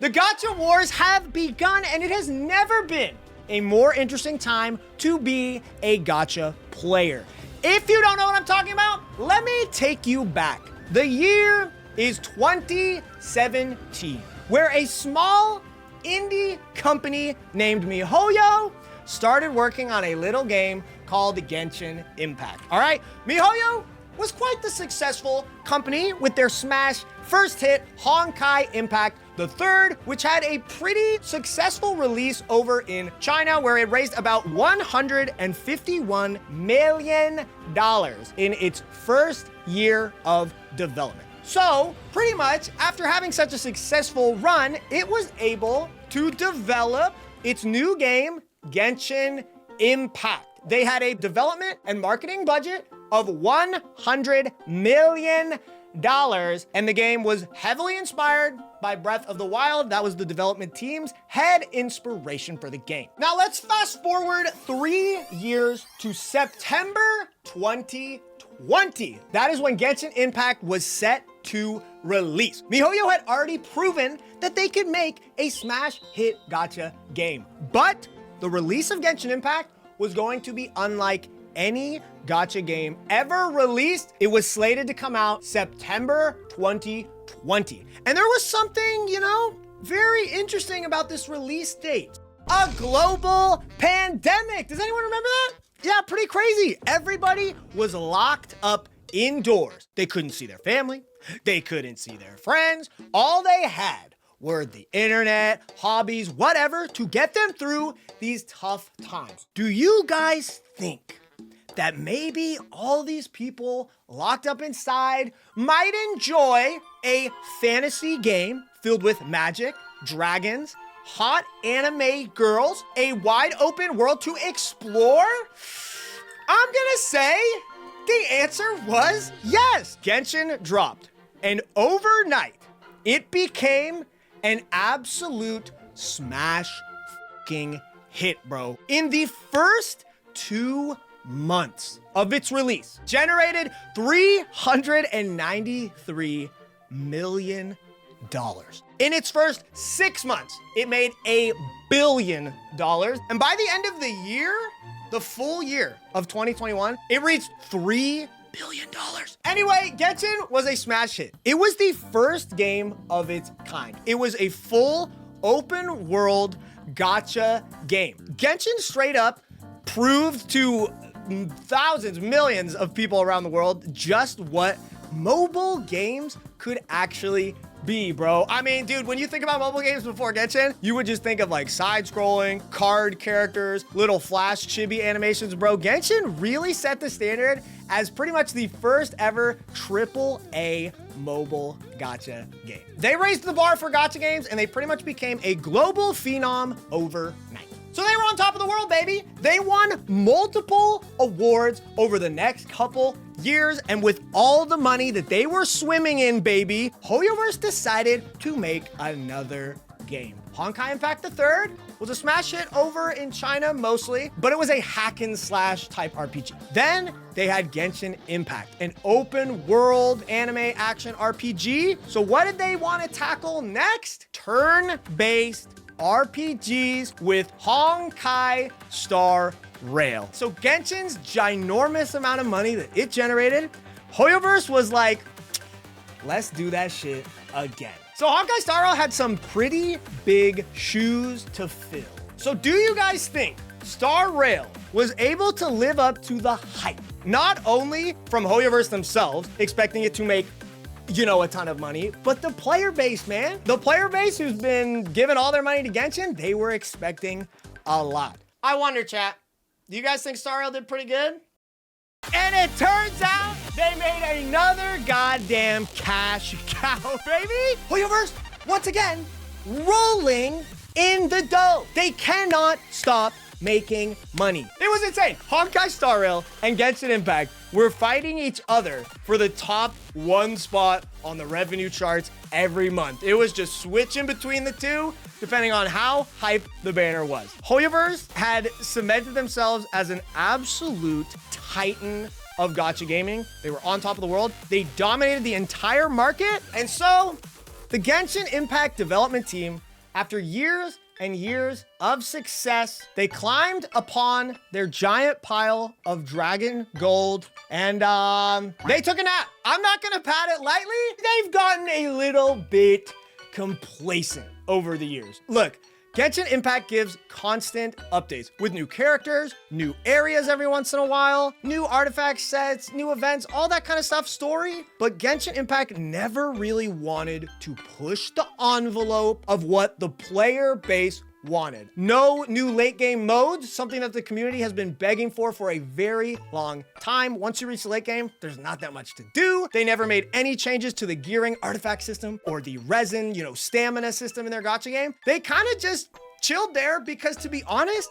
The Gacha wars have begun, and it has never been a more interesting time to be a Gacha player. If you don't know what I'm talking about, let me take you back. The year is 2017, where a small indie company named MiHoYo started working on a little game called Genshin Impact. All right, MiHoYo was quite the successful company with their smash first hit, Honkai Impact the third, which had a pretty successful release over in China, where it raised about $151 million in its first year of development. So pretty much after having such a successful run, it was able to develop its new game, Genshin Impact. They had a development and marketing budget of $100 million, and the game was heavily inspired by Breath of the Wild. That was the development team's head inspiration for the game. Now let's fast forward 3 years to September 2020. That is when Genshin Impact was set to release. MiHoYo had already proven that they could make a smash hit gacha game, but the release of Genshin Impact was going to be unlike any gacha game ever released. It was slated to come out September 2020. And there was something, very interesting about this release date. A global pandemic. Does anyone remember that? Yeah, pretty crazy. Everybody was locked up indoors. They couldn't see their family. They couldn't see their friends. All they had were the internet, hobbies, whatever, to get them through these tough times. Do you guys think that maybe all these people locked up inside might enjoy a fantasy game filled with magic, dragons, hot anime girls, a wide open world to explore? I'm gonna say the answer was yes. Genshin dropped, and overnight, it became an absolute smash fucking hit, bro. In the first 2 months of its release, generated $393 million. In its first 6 months, it made $1 billion. And by the end of the year, the full year of 2021, it reached $3 billion. Anyway, Genshin was a smash hit. It was the first game of its kind. It was a full open world gacha game. Genshin straight up proved to thousands, millions of people around the world just what mobile games could actually be, bro. I mean, dude, when you think about mobile games before Genshin, you would just think of like side-scrolling, card characters, little flash chibi animations, bro. Genshin really set the standard as pretty much the first ever AAA mobile gacha game. They raised the bar for gacha games, and they pretty much became a global phenom overnight. So they were on top of the world, baby. They won multiple awards over the next couple years, and with all the money that they were swimming in, baby, HoYoverse decided to make another game. Honkai Impact the third was a smash hit over in China mostly, but it was a hack and slash type RPG. Then they had Genshin Impact, an open world anime action RPG. So what did they want to tackle next? Turn-based RPGs with Honkai Star Rail. So Genshin's ginormous amount of money that it generated, HoYoverse was like, let's do that shit again. So Honkai Star Rail had some pretty big shoes to fill. So do you guys think Star Rail was able to live up to the hype? Not only from HoYoverse themselves, expecting it to make a ton of money, but the player base, man. The player base who's been giving all their money to Genshin, they were expecting a lot. I wonder, chat, do you guys think Star Rail did pretty good? And it turns out they made another goddamn cash cow, baby. HoYoverse, once again, rolling in the dough. They cannot stop making money. It was insane. Honkai Star Rail and Genshin Impact were fighting each other for the top 1 spot on the revenue charts every month. It was just switching between the two, depending on how hype the banner was. HoYoverse had cemented themselves as an absolute titan of gacha gaming. They were on top of the world. They dominated the entire market. And so the Genshin Impact development team After years and years of success, they climbed upon their giant pile of dragon gold and they took a nap. I'm not gonna pat it lightly. They've gotten a little bit complacent over the years. Look, Genshin Impact gives constant updates with new characters, new areas every once in a while, new artifact sets, new events, all that kind of stuff, story. But Genshin Impact never really wanted to push the envelope of what the player base wanted. No new late game modes, something that the community has been begging for a very long time. Once you reach the late game, there's not that much to do. They never made any changes to the gearing artifact system or the resin, stamina system in their gacha game. They kind of just chilled there because, to be honest,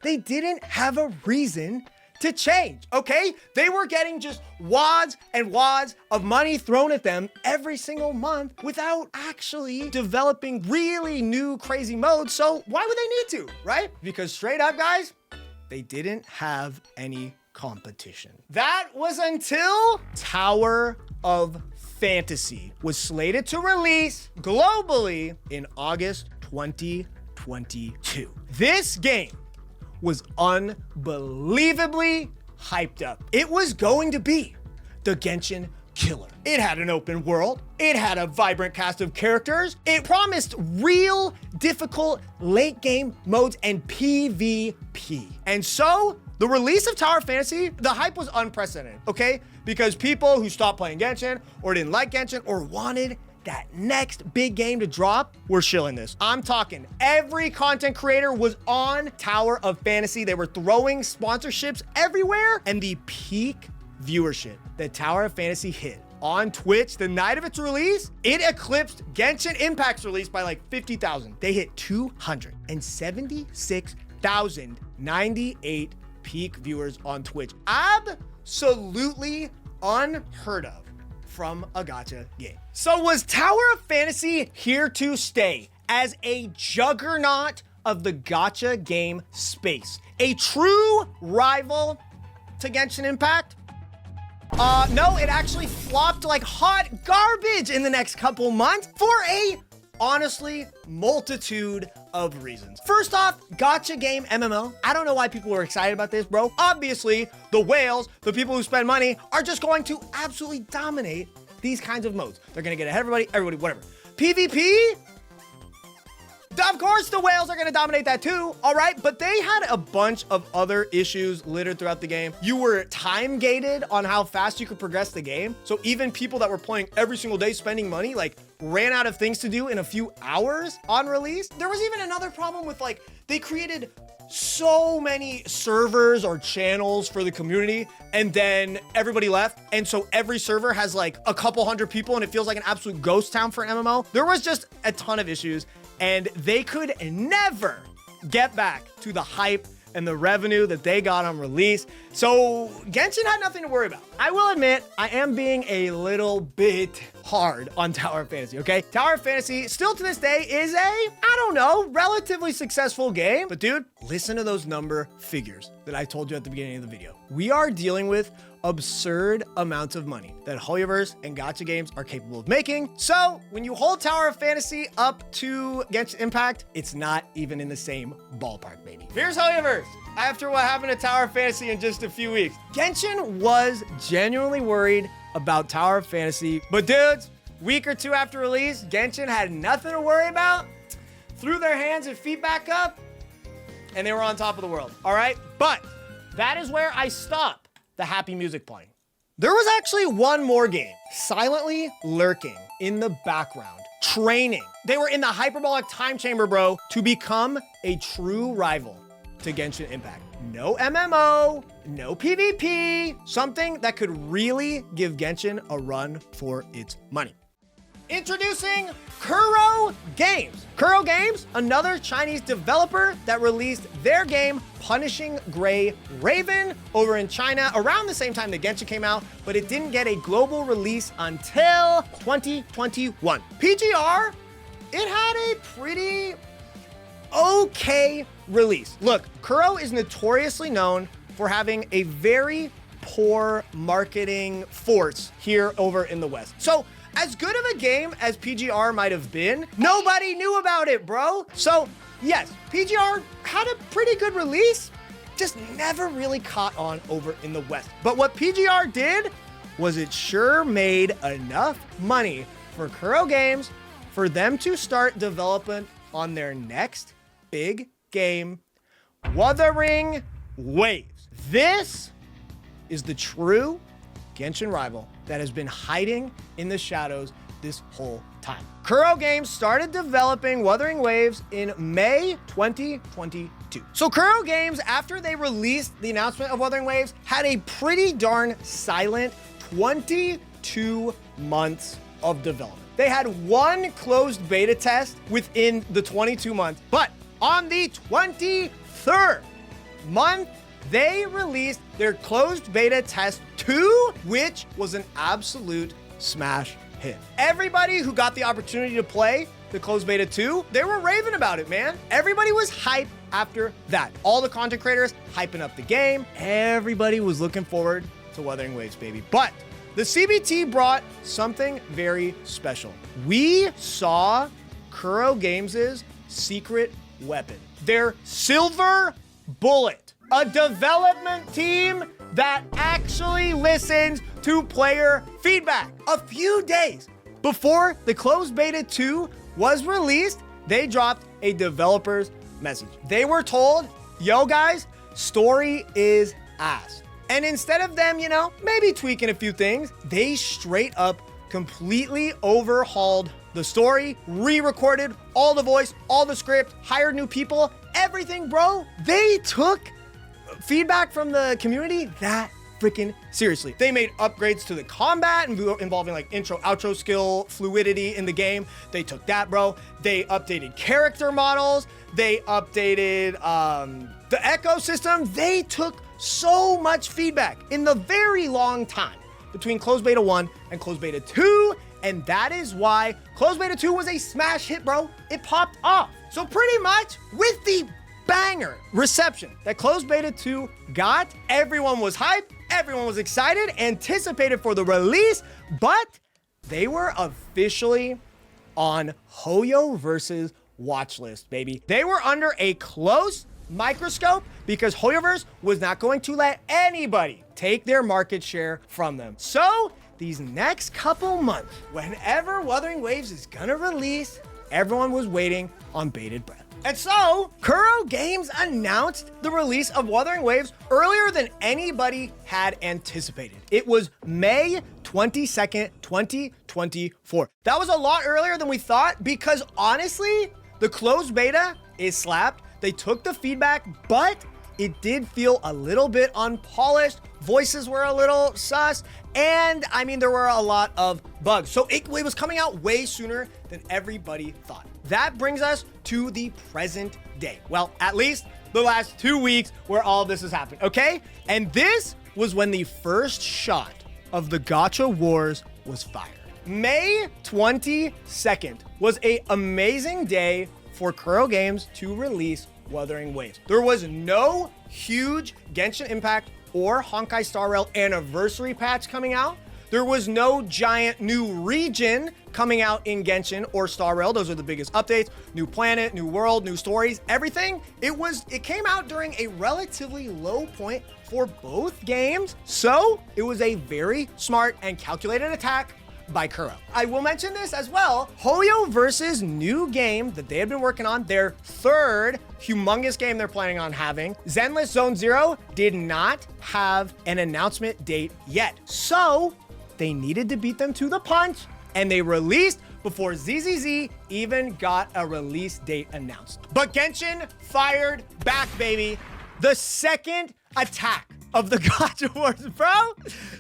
they didn't have a reason to change, okay? They were getting just wads and wads of money thrown at them every single month without actually developing really new crazy modes. So why would they need to, right? Because straight up, guys, they didn't have any competition. That was until Tower of Fantasy was slated to release globally in August 2022. This game was unbelievably hyped up. It was going to be the Genshin killer. It had an open world. It had a vibrant cast of characters. It promised real difficult late game modes and PvP. And so the release of Tower of Fantasy, the hype was unprecedented, okay? Because people who stopped playing Genshin or didn't like Genshin or wanted that next big game to drop, we're shilling this. I'm talking every content creator was on Tower of Fantasy. They were throwing sponsorships everywhere, and the peak viewership that Tower of Fantasy hit on Twitch the night of its release, it eclipsed Genshin Impact's release by like 50,000. They hit 276,098 peak viewers on Twitch. Absolutely unheard of from a gacha game. So was Tower of Fantasy here to stay as a juggernaut of the gacha game space? A true rival to Genshin Impact? No, it actually flopped like hot garbage in the next couple months for a honestly multitude of reasons. First off, gacha game MMO. I don't know why people were excited about this, bro. Obviously, the whales, the people who spend money, are just going to absolutely dominate these kinds of modes. They're gonna get ahead of everybody, whatever. PvP? Of course the whales are gonna dominate that too, all right? But they had a bunch of other issues littered throughout the game. You were time gated on how fast you could progress the game. So even people that were playing every single day spending money, like, ran out of things to do in a few hours on release. There was even another problem with, like, they created so many servers or channels for the community, and then everybody left. And so every server has like a couple hundred people and it feels like an absolute ghost town for an MMO. There was just a ton of issues, and they could never get back to the hype and the revenue that they got on release. So Genshin had nothing to worry about. I will admit, I am being a little bit hard on Tower of Fantasy, okay? Tower of Fantasy, still to this day, is relatively successful game. But dude, listen to those number figures that I told you at the beginning of the video. We are dealing with absurd amounts of money that HoYoverse and gacha games are capable of making. So when you hold Tower of Fantasy up to Genshin Impact, it's not even in the same ballpark, baby. Here's HoYoverse after what happened to Tower of Fantasy in just a few weeks. Genshin was genuinely worried about Tower of Fantasy, but dudes, week or two after release, Genshin had nothing to worry about, threw their hands and feet back up, and they were on top of the world, all right? But that is where I stop the happy music playing. There was actually one more game silently lurking in the background, training. They were in the hyperbolic time chamber, bro, to become a true rival to Genshin Impact. No MMO, no PvP, something that could really give Genshin a run for its money. Introducing Kuro Games. Kuro Games, another Chinese developer that released their game Punishing Gray Raven over in China around the same time that Genshin came out, but it didn't get a global release until 2021. PGR, it had a pretty okay release. Look, Kuro is notoriously known for having a very poor marketing force here over in the West. So as good of a game as PGR might have been, nobody knew about it, bro. So yes, PGR had a pretty good release, just never really caught on over in the West. But what PGR did was it sure made enough money for Kuro Games for them to start developing on their next big game, Wuthering Waves. This is the true Genshin rival that has been hiding in the shadows this whole time. Kuro Games started developing Wuthering Waves in May 2022. So Kuro Games, after they released the announcement of Wuthering Waves, had a pretty darn silent 22 months of development. They had one closed beta test within the 22 months, but on the 23rd month, they released their closed beta test 2, which was an absolute smash hit. Everybody who got the opportunity to play the closed beta 2, they were raving about it, man. Everybody was hyped after that. All the content creators hyping up the game. Everybody was looking forward to Wuthering Waves, baby. But the CBT brought something very special. We saw Kuro Games' secret weapon, their silver bullet, a development team that actually listens to player feedback. A few days before the closed beta 2 was released, they dropped a developer's message. They were told, yo guys, story is ass. And instead of them, maybe tweaking a few things, they straight up completely overhauled the story, re-recorded all the voice, all the script, hired new people, everything, bro. They took feedback from the community that freaking seriously. They made upgrades to the combat involving like intro, outro skill, fluidity in the game. They took that, bro. They updated character models. They updated the ecosystem. They took so much feedback in the very long time between closed beta 1 and closed beta 2. And that is why closed beta 2 was a smash hit, bro. It popped off. So pretty much with the banger reception that closed beta 2 got, everyone was hyped, everyone was excited, anticipated for the release, but they were officially on HoYoverse's watch list, baby. They were under a close microscope because HoYoverse was not going to let anybody take their market share from them. So these next couple months, whenever Wuthering Waves is gonna release, everyone was waiting on bated breath. And so, Kuro Games announced the release of Wuthering Waves earlier than anybody had anticipated. It was May 22nd, 2024. That was a lot earlier than we thought because honestly, the closed beta is slapped. They took the feedback, but it did feel a little bit unpolished. Voices were a little sus. And I mean, there were a lot of bugs. So it was coming out way sooner than everybody thought. That brings us to the present day. Well, at least the last 2 weeks where all of this has happened, okay? And this was when the first shot of the Gacha Wars was fired. May 22nd was an amazing day for Kuro Games to release Wuthering Waves. There was no huge Genshin Impact or Honkai Star Rail anniversary patch coming out. There was no giant new region coming out in Genshin or Star Rail. Those are the biggest updates. New planet, new world, new stories, everything. It came out during a relatively low point for both games. So it was a very smart and calculated attack by Kuro. I will mention this as well. HoYoverse's new game that they had been working on, their third humongous game they're planning on having, Zenless Zone Zero, did not have an announcement date yet. So they needed to beat them to the punch, and they released before ZZZ even got a release date announced. But Genshin fired back, baby. The second attack of the Gacha Wars, bro.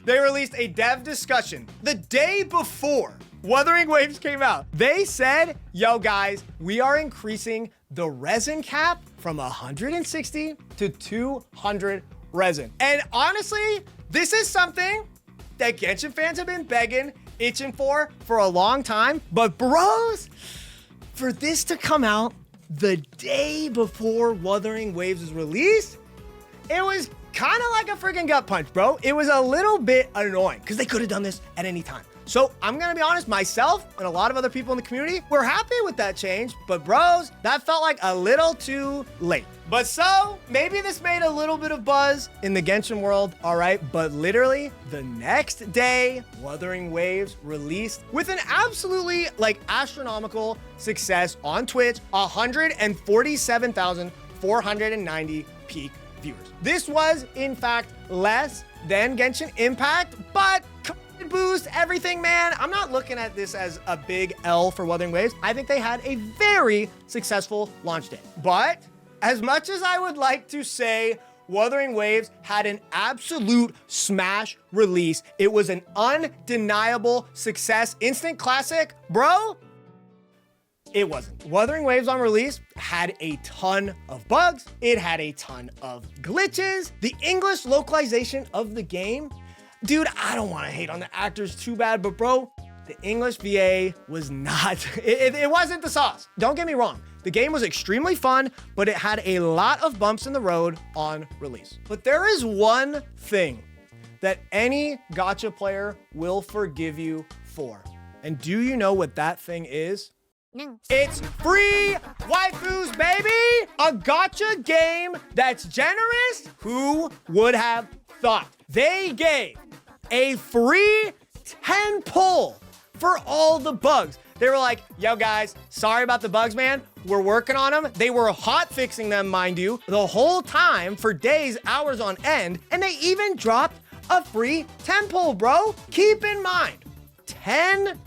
They released a dev discussion the day before Wuthering Waves came out. They said, yo guys, we are increasing the resin cap from 160 to 200 resin. And honestly, this is something that Genshin fans have been begging, itching for a long time. But bros, for this to come out the day before Wuthering Waves is released, it was kind of like a freaking gut punch, bro. It was a little bit annoying because they could have done this at any time. So I'm gonna be honest, myself and a lot of other people in the community, we're happy with that change, but bros, that felt like a little too late. But so, maybe this made a little bit of buzz in the Genshin world, all right? But literally, the next day, Wuthering Waves released with an absolutely, like, astronomical success on Twitch, 147,490 peak viewers. This was, in fact, less than Genshin Impact, but boost, everything, man. I'm not looking at this as a big L for Wuthering Waves. I think they had a very successful launch day. But as much as I would like to say Wuthering Waves had an absolute smash release, it was an undeniable success, instant classic, bro, it wasn't. Wuthering Waves on release had a ton of bugs. It had a ton of glitches. The English localization of the game, dude, I don't want to hate on the actors too bad, but bro, the English VA was not, it wasn't the sauce. Don't get me wrong. The game was extremely fun, but it had a lot of bumps in the road on release. But there is one thing that any gacha player will forgive you for. And do you know what that thing is? No. It's free waifus, baby! A gacha game that's generous? Who would have thought? They gave a free 10 pull for all the bugs. They were like, yo guys, sorry about the bugs, man. We're working on them. They were hot fixing them, mind you, the whole time for days, hours on end. And they even dropped a free 10 pull, bro. Keep in mind, 10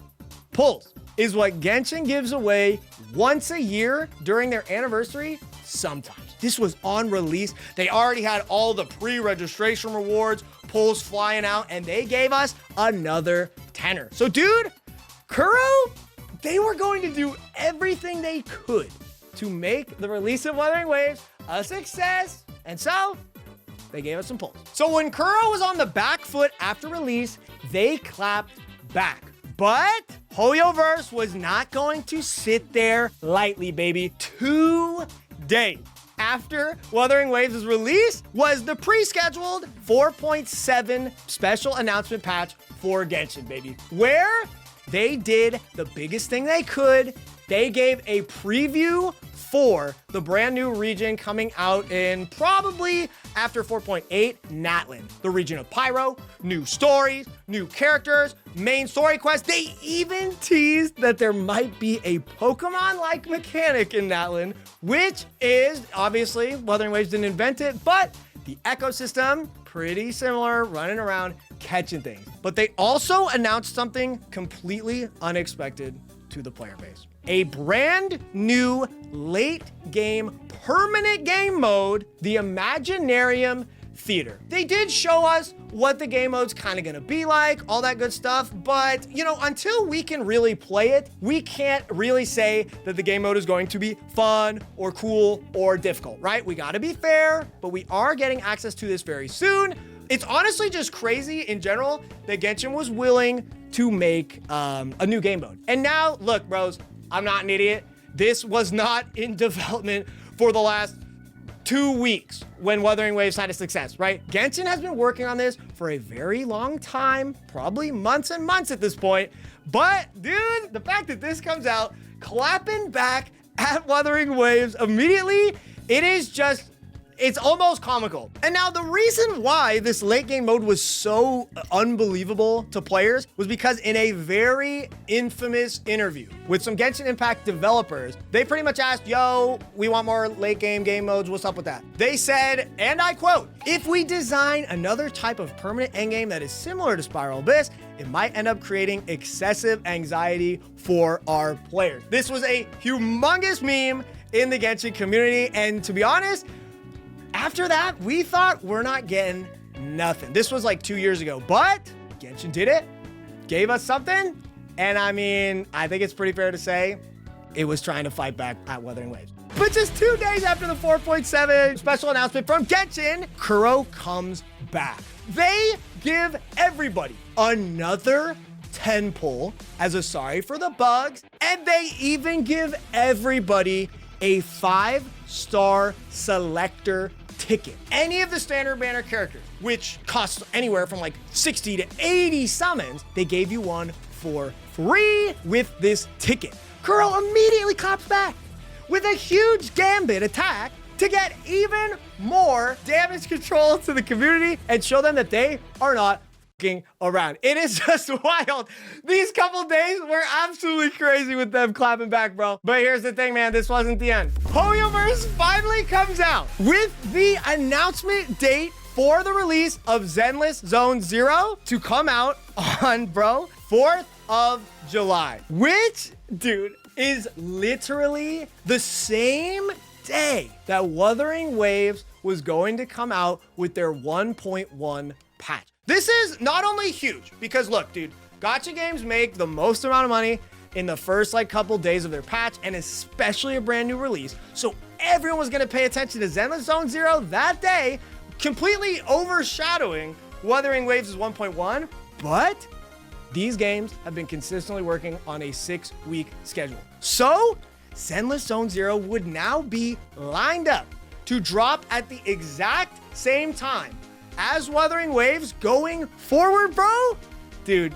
pulls is what Genshin gives away once a year during their anniversary, sometimes. This was on release. They already had all the pre-registration rewards, pulls flying out, and they gave us another tenner. So dude, Kuro, they were going to do everything they could to make the release of Wuthering Waves a success. And so they gave us some pulls. So when Kuro was on the back foot after release, they clapped back. But HoYoverse was not going to sit there lightly, baby. 2 days after Wuthering Waves' release was the pre-scheduled 4.7 special announcement patch for Genshin, baby, where they did the biggest thing they could. They gave a preview for the brand new region coming out in probably after 4.8, Natlan, the region of Pyro, new stories, new characters, main story quests. They even teased that there might be a Pokemon-like mechanic in Natlan, which is obviously, Wuthering Waves didn't invent it, but the ecosystem, pretty similar, running around, catching things. But they also announced something completely unexpected to the player base. A brand new late game permanent game mode, the Imaginarium Theater. They did show us what the game mode's kind of gonna be like, all that good stuff, but you know, until we can really play it, we can't really say that the game mode is going to be fun or cool or difficult, right? We gotta be fair, but we are getting access to this very soon. It's honestly just crazy in general that Genshin was willing to make a new game mode. And now, look, bros, I'm not an idiot. This was not in development for the last 2 weeks when Wuthering Waves had a success, right? Genshin has been working on this for a very long time, probably months and months at this point. But dude, the fact that this comes out clapping back at Wuthering Waves immediately, it's almost comical. And now the reason why this late game mode was so unbelievable to players was because in a very infamous interview with some Genshin Impact developers, they pretty much asked, yo, we want more late game modes, what's up with that? They said, and I quote, if we design another type of permanent endgame that is similar to Spiral Abyss, it might end up creating excessive anxiety for our players. This was a humongous meme in the Genshin community, and to be honest, after that, we thought we're not getting nothing. This was like 2 years ago, but Genshin did it, gave us something. And I mean, I think it's pretty fair to say it was trying to fight back at Wuthering Waves. But just 2 days after the 4.7 special announcement from Genshin, Kuro comes back. They give everybody another 10 pull as a sorry for the bugs. And they even give everybody a 5-star selector ticket. Any of the standard banner characters, which costs anywhere from like 60 to 80 summons, they gave you one for free with this ticket. Kuro immediately claps back with a huge gambit attack to get even more damage control to the community and show them that they are not fucking around. It is just wild. These couple days were absolutely crazy with them clapping back, bro. But here's the thing, man. This wasn't the end. HoYoverse finally comes out with the announcement date for the release of Zenless Zone Zero to come out on, bro, 4th of July, which, dude, is literally the same day that Wuthering Waves was going to come out with their 1.1 patch. This is not only huge because look, dude, Gacha games make the most amount of money in the first like couple days of their patch, and especially a brand new release. So everyone was gonna pay attention to Zenless Zone Zero that day, completely overshadowing Wuthering Waves' 1.1, but these games have been consistently working on a 6-week schedule. So Zenless Zone Zero would now be lined up to drop at the exact same time as Wuthering Waves going forward, bro. Dude,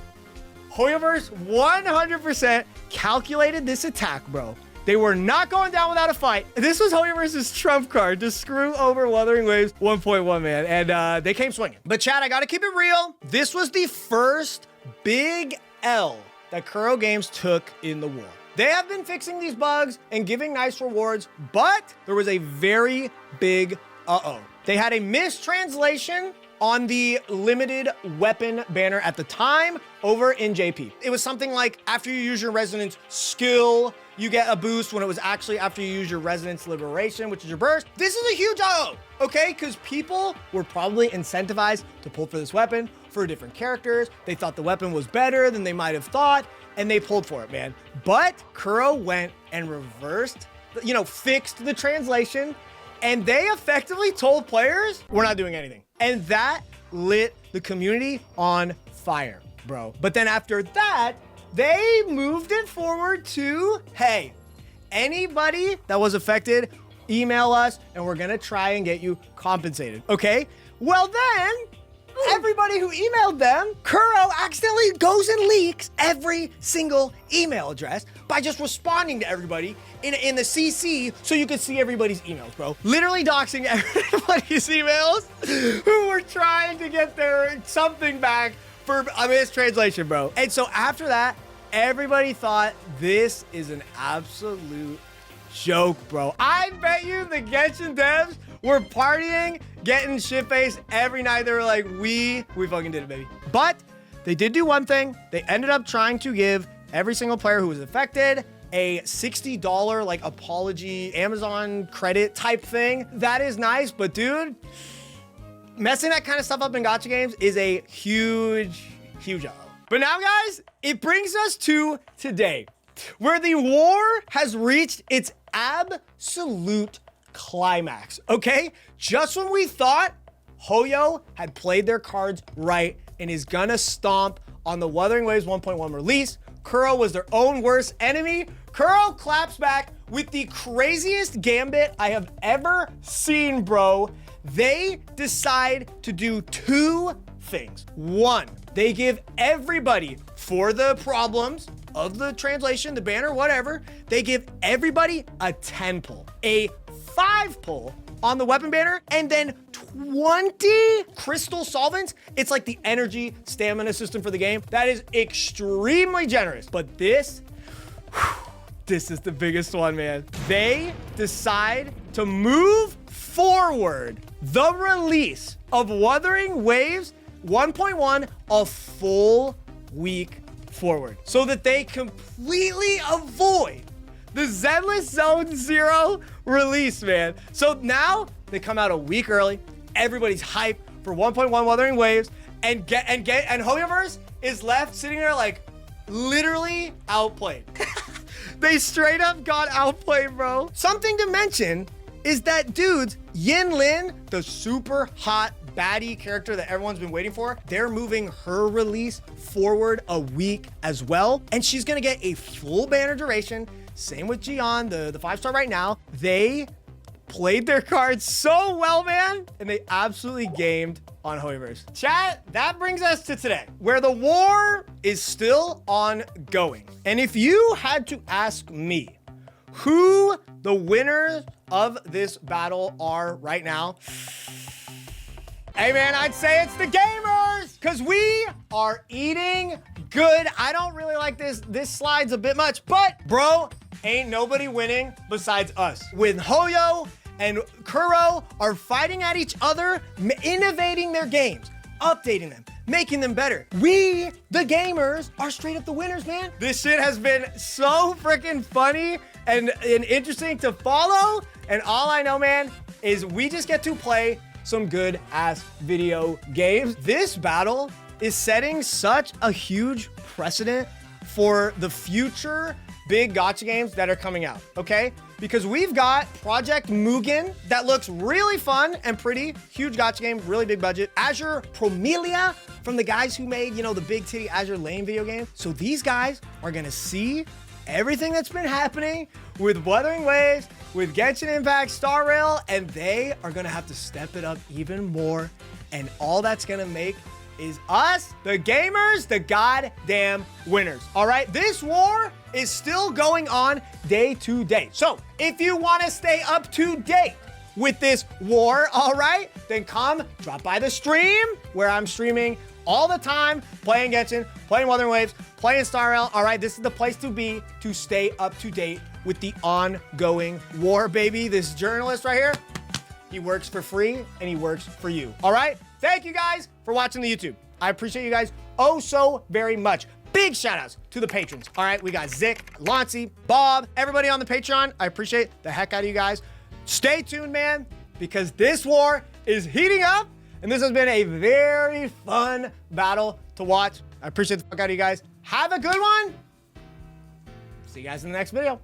HoYoverse 100% calculated this attack, bro. They were not going down without a fight. This was HoYoverse's trump card to screw over Wuthering Waves 1.1, man. And they came swinging. But Chad, I gotta keep it real. This was the first big L that Kuro Games took in the war. They have been fixing these bugs and giving nice rewards, but there was a very big uh-oh. They had a mistranslation on the limited weapon banner at the time over in JP. It was something like after you use your resonance skill, you get a boost, when it was actually after you use your resonance liberation, which is your burst. This is a huge uh-oh, okay? Because people were probably incentivized to pull for this weapon for different characters. They thought the weapon was better than they might have thought, and they pulled for it, man. But Kuro went and reversed, fixed the translation, and they effectively told players, we're not doing anything. And that lit the community on fire, bro. But then after that, they moved it forward to, hey, anybody that was affected, email us and we're gonna try and get you compensated, okay? Well then, everybody who emailed them, Kuro accidentally goes and leaks every single email address by just responding to everybody in the CC so you could see everybody's emails, bro. Literally doxing everybody's emails who were trying to get their something back for a mistranslation, bro. And so after that, everybody thought this is an absolute joke, bro. I bet you the Genshin devs were partying, getting shit-faced every night. They were like, we fucking did it, baby. But they did do one thing. They ended up trying to give every single player who was affected a $60 like apology Amazon credit type thing. That is nice, but dude, messing that kind of stuff up in Gacha games is a huge uh-oh. But now, guys, it brings us to today, where the war has reached its absolute climax, okay? Just when we thought HoYo had played their cards right and is gonna stomp on the Wuthering Waves 1.1 release, Kuro was their own worst enemy. Kuro claps back with the craziest gambit I have ever seen, bro. They decide to do two things. One, they give everybody, for the problems of the translation, the banner, whatever, they give everybody a 10 pull, a 5 pull on the weapon banner, and then 20 crystal solvents. It's like the energy stamina system for the game. That is extremely generous. But this is the biggest one, man. They decide to move forward the release of Wuthering Waves 1.1 a full week forward so that they completely avoid the Zenless Zone Zero release, man. So now they come out a week early. Everybody's hyped for 1.1 Wuthering Waves, and HoYoverse is left sitting there like literally outplayed. They straight up got outplayed, bro. Something to mention is that, dudes, Yin Lin, the super hot baddie character that everyone's been waiting for, they're moving her release forward a week as well. And she's gonna get a full banner duration. Same with Jian, the 5-star right now. They played their cards so well, man, and they absolutely gamed on HoYoverse. Chat, that brings us to today, where the war is still ongoing. And if you had to ask me who the winners of this battle are right now, hey man, I'd say it's the gamers, because we are eating good. I don't really like this. This slide's a bit much, but bro, ain't nobody winning besides us. With HoYo and Kuro are fighting at each other, innovating their games, updating them, making them better. We, the gamers, are straight up the winners, man. This shit has been so freaking funny and interesting to follow. And all I know, man, is we just get to play some good ass video games. This battle is setting such a huge precedent for the future big gacha games that are coming out, okay? Because we've got Project Mugen that looks really fun and pretty. Huge gacha game, really big budget. Azure Promelia from the guys who made, you know, the big titty Azure Lane video game. So these guys are gonna see everything that's been happening with Wuthering Waves, with Genshin Impact, Star Rail, and they are gonna have to step it up even more. And all that's gonna make is us, the gamers, the goddamn winners. All right, this war is still going on day to day. So if you want to stay up to date with this war, all right, then come drop by the stream where I'm streaming all the time, playing Genshin, playing Wuthering Waves, playing Star Rail. All right, this is the place to be to stay up to date with the ongoing war, baby. This journalist right here, he works for free and he works for you. All right, thank you guys for watching the YouTube. I appreciate you guys oh so very much. Big shout outs to the patrons. All right, we got Zick, Launcey, Bob, everybody on the Patreon. I appreciate the heck out of you guys. Stay tuned, man, because this war is heating up and this has been a very fun battle to watch. I appreciate the fuck out of you guys. Have a good one. See you guys in the next video.